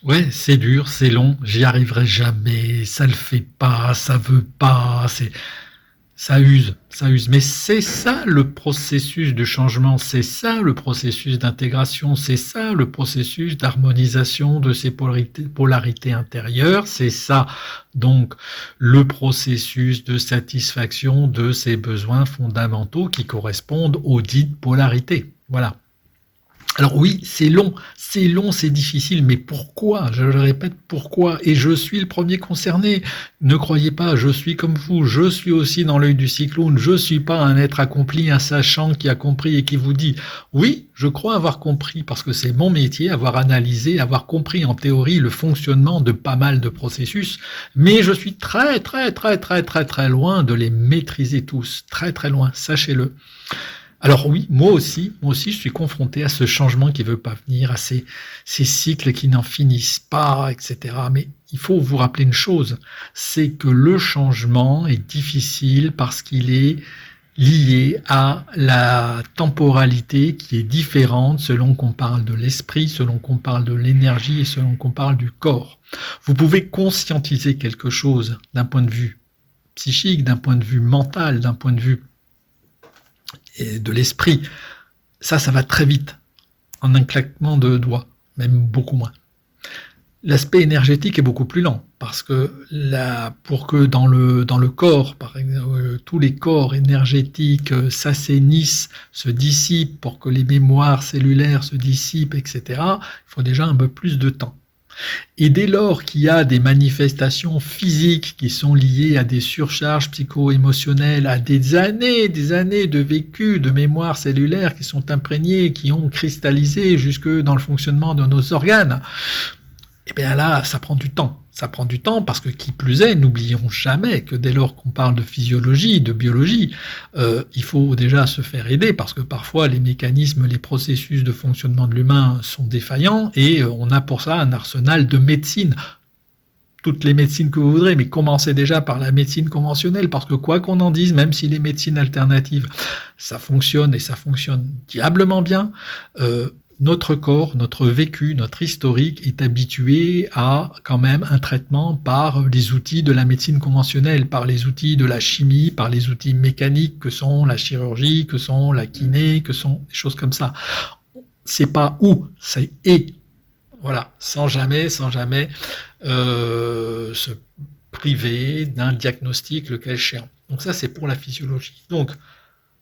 Ouais, c'est dur, c'est long, j'y arriverai jamais, ça le fait pas, ça veut pas, ça use, ça use. Mais c'est ça le processus de changement, c'est ça le processus d'intégration, c'est ça le processus d'harmonisation de ces polarités intérieures, c'est ça donc le processus de satisfaction de ces besoins fondamentaux qui correspondent aux dites polarités. Voilà. Alors oui, c'est long, c'est difficile, mais pourquoi? Je le répète, pourquoi? Et je suis le premier concerné. Ne croyez pas, je suis comme vous, je suis aussi dans l'œil du cyclone, je suis pas un être accompli, un sachant qui a compris et qui vous dit oui, je crois avoir compris, parce que c'est mon métier, avoir analysé, avoir compris en théorie le fonctionnement de pas mal de processus, mais je suis très loin de les maîtriser tous, très loin, sachez-le. Alors oui, moi aussi, je suis confronté à ce changement qui veut pas venir, à ces cycles qui n'en finissent pas, etc. Mais il faut vous rappeler une chose, c'est que le changement est difficile parce qu'il est lié à la temporalité qui est différente selon qu'on parle de l'esprit, selon qu'on parle de l'énergie et selon qu'on parle du corps. Vous pouvez conscientiser quelque chose d'un point de vue psychique, d'un point de vue mental, d'un point de vue de l'esprit. Ça va très vite, en un claquement de doigts, même beaucoup moins. L'aspect énergétique est beaucoup plus lent, parce que pour que dans le corps, par exemple, tous les corps énergétiques s'assainissent, se dissipent, pour que les mémoires cellulaires se dissipent, etc., il faut déjà un peu plus de temps. Et dès lors qu'il y a des manifestations physiques qui sont liées à des surcharges psycho-émotionnelles, à des années de vécu, de mémoire cellulaire qui sont imprégnées, qui ont cristallisé jusque dans le fonctionnement de nos organes, et bien là, ça prend du temps. Ça prend du temps parce que, qui plus est, n'oublions jamais que dès lors qu'on parle de physiologie, de biologie, il faut déjà se faire aider parce que parfois les mécanismes, les processus de fonctionnement de l'humain sont défaillants et on a pour ça un arsenal de médecine. Toutes les médecines que vous voudrez, mais commencez déjà par la médecine conventionnelle parce que quoi qu'on en dise, même si les médecines alternatives, ça fonctionne et ça fonctionne diablement bien, notre corps, notre vécu, notre historique est habitué à quand même un traitement par les outils de la médecine conventionnelle, par les outils de la chimie, par les outils mécaniques que sont la chirurgie, que sont la kiné, que sont des choses comme ça. C'est pas où, c'est et. Voilà, sans jamais se priver d'un diagnostic le cas échéant. Donc ça, c'est pour la physiologie. Donc,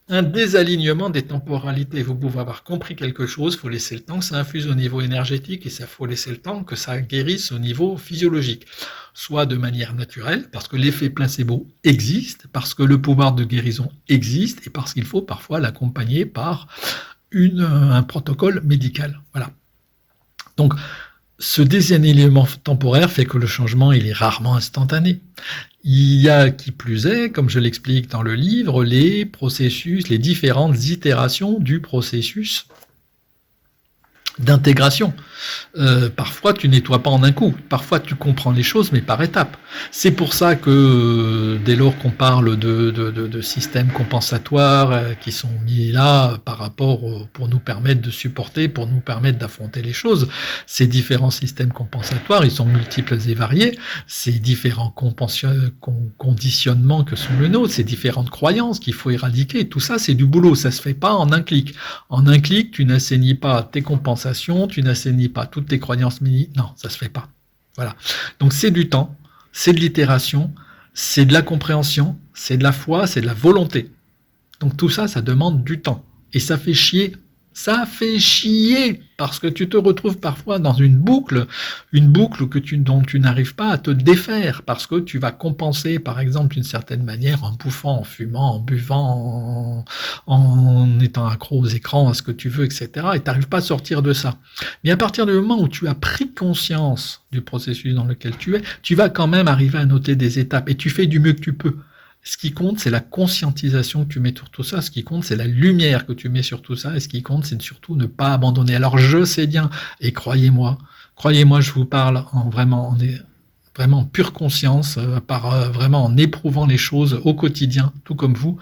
un désalignement des temporalités. Vous pouvez avoir compris quelque chose, il faut laisser le temps que ça infuse au niveau énergétique et ça faut laisser le temps que ça guérisse au niveau physiologique. Soit de manière naturelle, parce que l'effet placebo existe, parce que le pouvoir de guérison existe et parce qu'il faut parfois l'accompagner par un protocole médical. Voilà. Donc, ce désalignement temporaire fait que le changement, il est rarement instantané. Il y a, qui plus est, comme je l'explique dans le livre, les processus, les différentes itérations du processus d'intégration. Parfois, tu nettoies pas en un coup. Parfois, tu comprends les choses, mais par étapes. C'est pour ça que dès lors qu'on parle de systèmes compensatoires qui sont mis là par rapport pour nous permettre de supporter, pour nous permettre d'affronter les choses, ces différents systèmes compensatoires, ils sont multiples et variés. Ces différents conditionnements que sont le nôtre, ces différentes croyances qu'il faut éradiquer, tout ça, c'est du boulot. Ça se fait pas en un clic. En un clic, tu n'assainis pas tes compensations, tu n'assainis pas toutes tes croyances non, ça se fait pas. Voilà. Donc c'est du temps, c'est de l'itération, c'est de la compréhension, c'est de la foi, c'est de la volonté. Donc tout ça, ça demande du temps. Et ça fait chier. Ça fait chier parce que tu te retrouves parfois dans une boucle dont tu n'arrives pas à te défaire parce que tu vas compenser, par exemple, d'une certaine manière, en bouffant, en fumant, en buvant, en étant accro aux écrans, à ce que tu veux, etc. Et tu n'arrives pas à sortir de ça. Mais à partir du moment où tu as pris conscience du processus dans lequel tu es, tu vas quand même arriver à noter des étapes et tu fais du mieux que tu peux. Ce qui compte, c'est la conscientisation que tu mets sur tout ça. Ce qui compte, c'est la lumière que tu mets sur tout ça. Et ce qui compte, c'est surtout ne pas abandonner. Alors, je sais bien, et croyez-moi, je vous parle en vraiment pure conscience, vraiment en éprouvant les choses au quotidien, tout comme vous.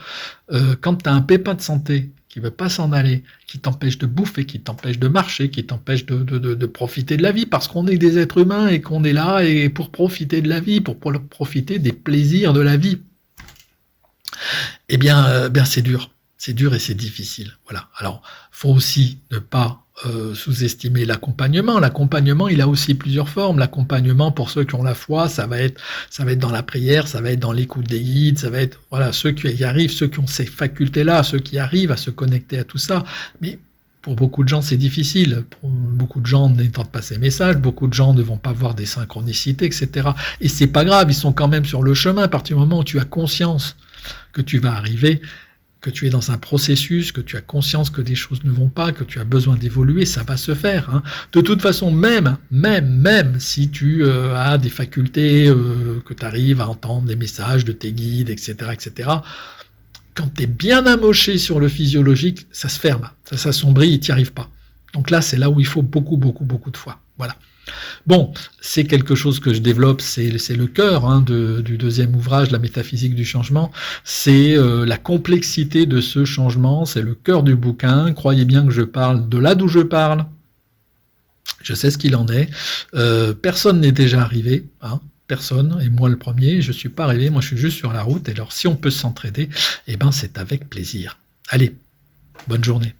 Quand tu as un pépin de santé qui veut pas s'en aller, qui t'empêche de bouffer, qui t'empêche de marcher, qui t'empêche de profiter de la vie, parce qu'on est des êtres humains et qu'on est là et pour profiter de la vie, pour profiter des plaisirs de la vie. Eh bien, c'est dur. C'est dur et c'est difficile. Voilà. Alors, faut aussi ne pas sous-estimer l'accompagnement. L'accompagnement, il a aussi plusieurs formes. L'accompagnement, pour ceux qui ont la foi, ça va être dans la prière, ça va être dans l'écoute des guides, ça va être, voilà, ceux qui y arrivent, ceux qui ont ces facultés-là, ceux qui arrivent à se connecter à tout ça. Mais pour beaucoup de gens, c'est difficile. Pour beaucoup de gens n'entendent pas ces messages, beaucoup de gens ne vont pas voir des synchronicités, etc. Et c'est pas grave, ils sont quand même sur le chemin. À partir du moment où tu as conscience que tu vas arriver, que tu es dans un processus, que tu as conscience que des choses ne vont pas, que tu as besoin d'évoluer, ça va se faire. Hein. De toute façon, même si tu as des facultés, que tu arrives à entendre des messages de tes guides, etc., quand tu es bien amoché sur le physiologique, ça se ferme, ça s'assombrit, tu n'y arrives pas. Donc là, c'est là où il faut beaucoup de foi. Voilà. Bon, c'est quelque chose que je développe, c'est le cœur du deuxième ouvrage, la métaphysique du changement, c'est la complexité de ce changement, c'est le cœur du bouquin, croyez bien que je parle de là d'où je parle, je sais ce qu'il en est, personne n'est déjà arrivé, personne, et moi le premier, je suis pas arrivé, moi je suis juste sur la route, et alors si on peut s'entraider, eh ben c'est avec plaisir. Allez, bonne journée.